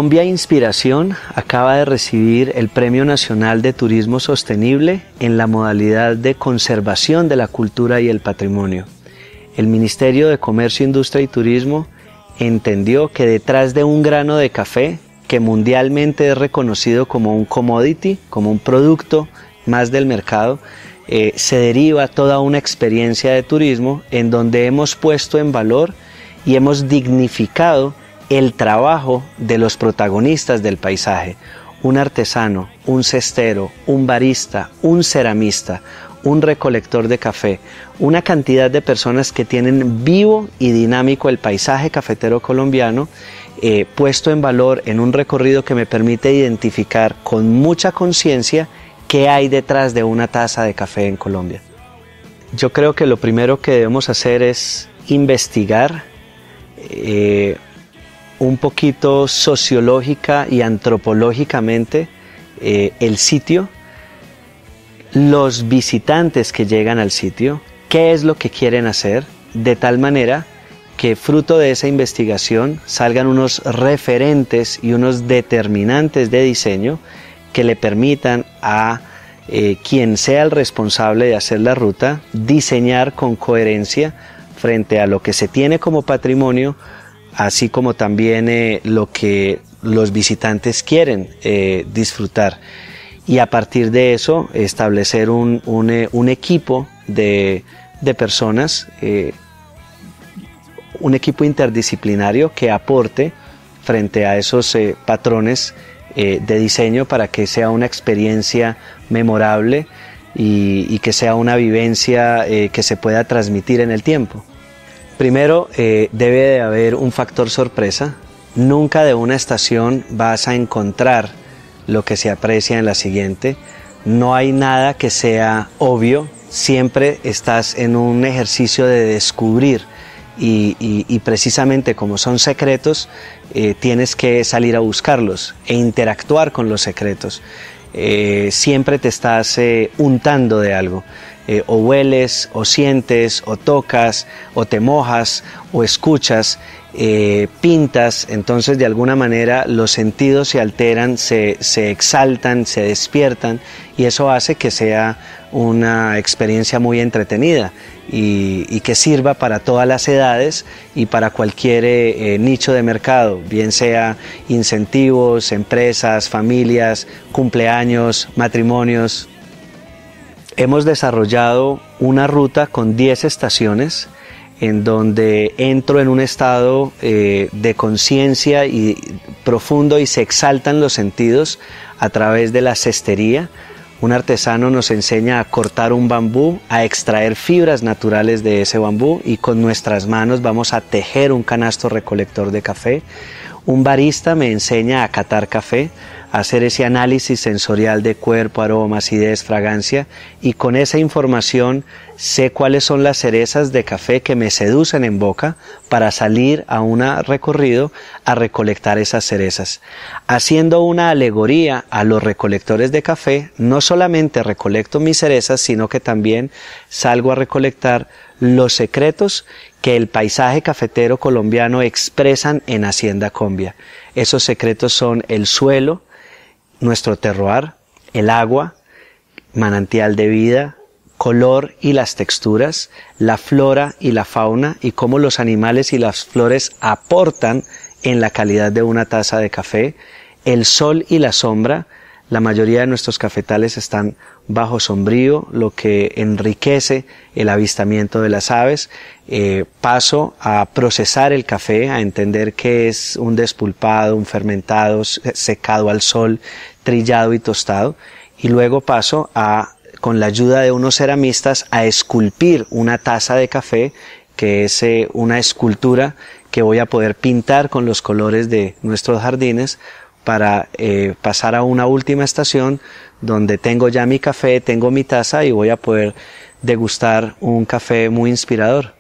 Colombia Inspiración acaba de recibir el Premio Nacional de Turismo Sostenible en la modalidad de conservación de la cultura y el patrimonio. El Ministerio de Comercio, Industria y Turismo entendió que detrás de un grano de café, que mundialmente es reconocido como un commodity, como un producto más del mercado, se deriva toda una experiencia de turismo en donde hemos puesto en valor y hemos dignificado el trabajo de los protagonistas del paisaje: un artesano, un cestero, un barista, un ceramista, un recolector de café, una cantidad de personas que tienen vivo y dinámico el paisaje cafetero colombiano, puesto en valor en un recorrido que me permite identificar con mucha conciencia qué hay detrás de una taza de café en Colombia. Yo creo que lo primero que debemos hacer es investigar un poquito sociológica y antropológicamente el sitio, los visitantes que llegan al sitio, qué es lo que quieren hacer, de tal manera que fruto de esa investigación salgan unos referentes y unos determinantes de diseño que le permitan a quien sea el responsable de hacer la ruta diseñar con coherencia frente a lo que se tiene como patrimonio, así como también lo que los visitantes quieren disfrutar. Y a partir de eso establecer un equipo de personas, un equipo interdisciplinario que aporte frente a esos patrones de diseño para que sea una experiencia memorable y que sea una vivencia que se pueda transmitir en el tiempo. Primero, debe de haber un factor sorpresa. Nunca de una estación vas a encontrar lo que se aprecia en la siguiente. No hay nada que sea obvio. Siempre estás en un ejercicio de descubrir y precisamente como son secretos, tienes que salir a buscarlos e interactuar con los secretos. Siempre te estás untando de algo. O hueles, o sientes, o tocas, o te mojas, o escuchas, pintas. Entonces de alguna manera los sentidos se alteran, se exaltan, se despiertan, y eso hace que sea una experiencia muy entretenida y que sirva para todas las edades y para cualquier nicho de mercado, bien sea incentivos, empresas, familias, cumpleaños, matrimonios. Hemos desarrollado una ruta con 10 estaciones en donde entro en un estado de conciencia y profundo y se exaltan los sentidos a través de la cestería. Un artesano nos enseña a cortar un bambú, a extraer fibras naturales de ese bambú y con nuestras manos vamos a tejer un canasto recolector de café. Un barista me enseña a catar café, a hacer ese análisis sensorial de cuerpo, aroma, acidez, fragancia, y con esa información sé cuáles son las cerezas de café que me seducen en boca para salir a un recorrido a recolectar esas cerezas. Haciendo una alegoría a los recolectores de café, no solamente recolecto mis cerezas, sino que también salgo a recolectar los secretos que el paisaje cafetero colombiano expresan en Hacienda Combia. Esos secretos son el suelo, nuestro terroir, el agua, manantial de vida, color y las texturas, la flora y la fauna y cómo los animales y las flores aportan en la calidad de una taza de café, el sol y la sombra. La mayoría de nuestros cafetales están bajo sombrío, lo que enriquece el avistamiento de las aves. Paso a procesar el café, a entender qué es un despulpado, un fermentado, secado al sol, trillado y tostado. Y luego paso a, con la ayuda de unos ceramistas, a esculpir una taza de café, que es una escultura que voy a poder pintar con los colores de nuestros jardines, para pasar a una última estación donde tengo ya mi café, tengo mi taza y voy a poder degustar un café muy inspirador.